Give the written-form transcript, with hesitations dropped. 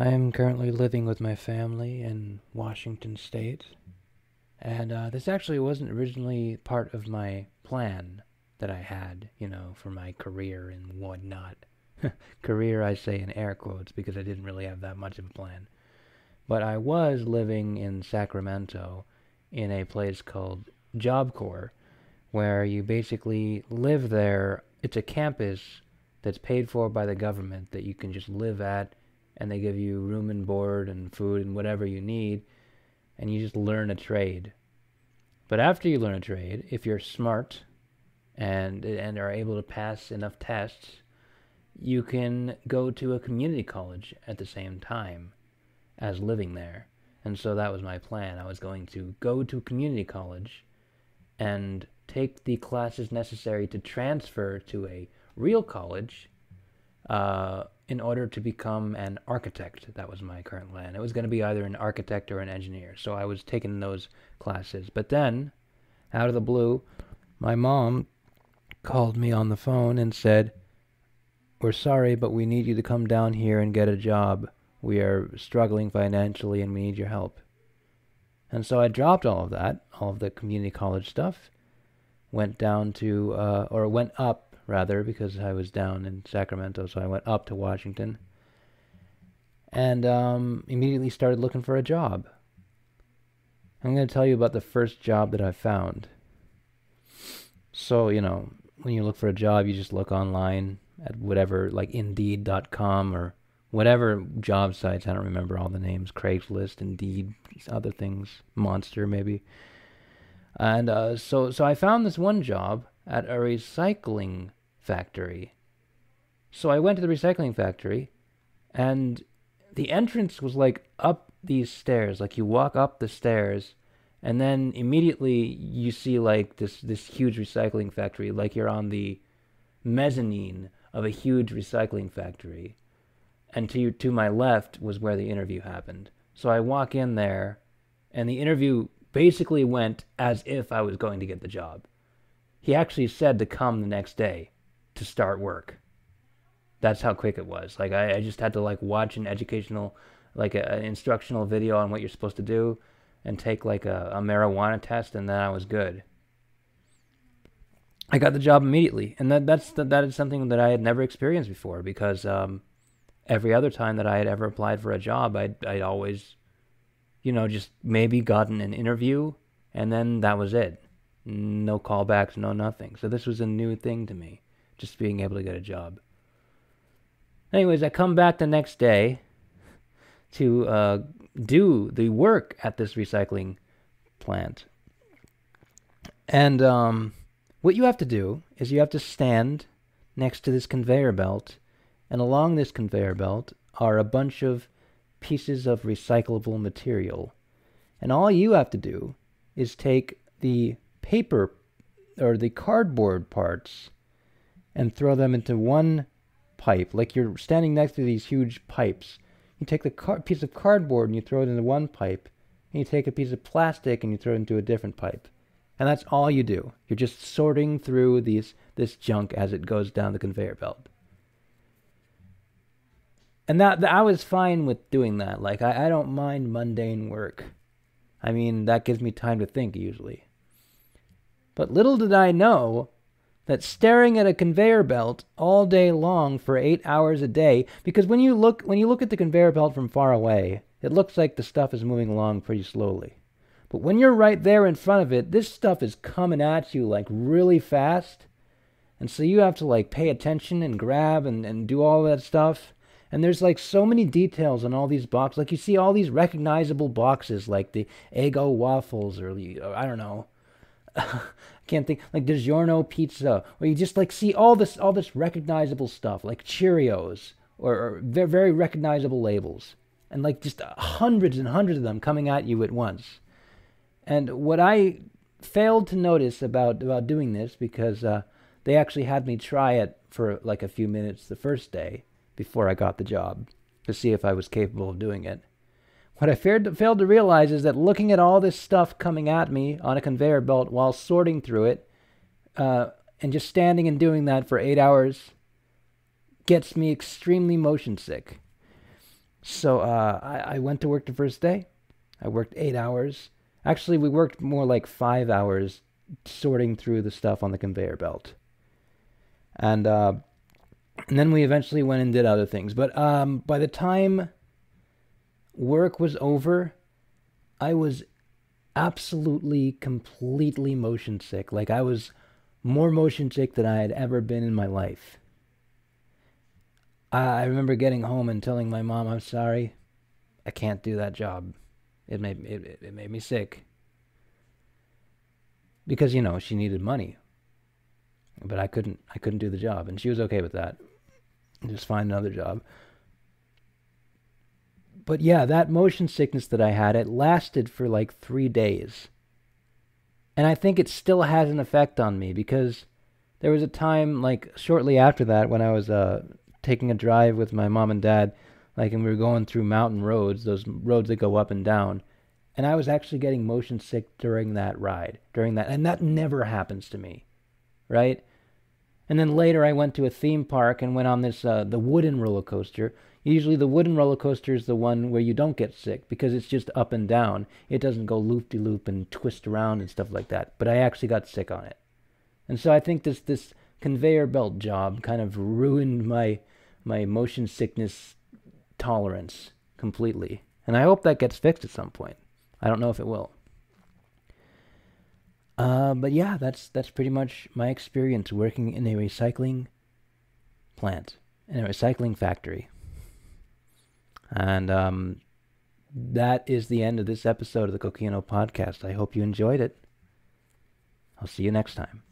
I am currently living with my family in Washington State, and this actually wasn't originally part of my plan that I had, for my career and whatnot. Career, I say in air quotes, because I didn't really have that much of a plan. But I was living in Sacramento in a place called Job Corps, where you basically live there. It's a campus that's paid for by the government that you can just live at, and they give you room and board and food and whatever you need, and you just learn a trade. But after you learn a trade, if you're smart and are able to pass enough tests, you can go to a community college at the same time as living there. And so that was my plan. I was going to go to community college and take the classes necessary to transfer to a real college in order to become an architect. That was my current plan. It was going to be either an architect or an engineer. So I was taking those classes. But then, out of the blue, my mom called me on the phone and said, "We're sorry, but we need you to come down here and get a job. We are struggling financially and we need your help." And so I dropped all of that, all of the community college stuff, went down to, or went up rather, because I was down in Sacramento, so I went up to Washington and immediately started looking for a job. I'm going to tell you about the first job that I found. So, when you look for a job, you just look online at whatever, like Indeed.com or whatever job sites. I don't remember all the names. Craigslist, Indeed, other things. Monster, maybe. And so I found this one job at a recycling factory. So I went to the recycling factory, and the entrance was like up these stairs. Like you walk up the stairs, and then immediately you see like this huge recycling factory. Like you're on the mezzanine of a huge recycling factory. And to my left was where the interview happened. So I walk in there, and the interview basically went as if I was going to get the job. He actually said to come the next day to start work. That's how quick it was. Like I just had to like watch an educational, like an instructional video on what you're supposed to do, and take like a marijuana test, and then I was good. I got the job immediately, and that is something that I had never experienced before, because every other time that I had ever applied for a job, I'd always, just maybe gotten an interview, and then that was it. No callbacks, no nothing. So this was a new thing to me, just being able to get a job. Anyways, I come back the next day to do the work at this recycling plant. And what you have to do is you have to stand next to this conveyor belt, and along this conveyor belt are a bunch of pieces of recyclable material. And all you have to do is take the paper or the cardboard parts and throw them into one pipe. Like you're standing next to these huge pipes. You take the piece of cardboard and you throw it into one pipe, and you take a piece of plastic and you throw it into a different pipe. And that's all you do. You're just sorting through this junk as it goes down the conveyor belt. And that I was fine with doing that. Like I don't mind mundane work. I mean, that gives me time to think usually. But little did I know that staring at a conveyor belt all day long for 8 hours a day, because when you look at the conveyor belt from far away, it looks like the stuff is moving along pretty slowly. But when you're right there in front of it, this stuff is coming at you like really fast. And so you have to like pay attention and grab and do all that stuff. And there's like so many details on all these boxes. Like you see all these recognizable boxes, like the Eggo waffles, or I don't know. I can't think, like DiGiorno pizza, where you just like see all this recognizable stuff, like Cheerios, or very, very recognizable labels, and like just hundreds and hundreds of them coming at you at once. And what I failed to notice about doing this, because they actually had me try it for like a few minutes the first day before I got the job, to see if I was capable of doing it. What I failed to realize is that looking at all this stuff coming at me on a conveyor belt while sorting through it, and just standing and doing that for 8 hours, gets me extremely motion sick. So I went to work the first day. I worked 8 hours. Actually, we worked more like 5 hours sorting through the stuff on the conveyor belt. And then we eventually went and did other things. But by the time work was over, I was absolutely, completely motion sick. Like I was more motion sick than I had ever been in my life. I remember getting home and telling my mom, "I'm sorry, I can't do that job. It made me sick because she needed money, but I couldn't do the job, and she was okay with that. Just find another job." But yeah, that motion sickness that I had, it lasted for like 3 days. And I think it still has an effect on me because there was a time, like, shortly after that when I was taking a drive with my mom and dad, like, and we were going through mountain roads, those roads that go up and down. And I was actually getting motion sick during that ride, and that never happens to me, right? And then later I went to a theme park and went on this the wooden roller coaster. Usually the wooden roller coaster is the one where you don't get sick because it's just up and down. It doesn't go loop-de-loop and twist around and stuff like that. But I actually got sick on it. And so I think this conveyor belt job kind of ruined my motion sickness tolerance completely. And I hope that gets fixed at some point. I don't know if it will. But yeah, that's pretty much my experience working in a recycling plant, in a recycling factory. And that is the end of this episode of the Kokino Podcast. I hope you enjoyed it. I'll see you next time.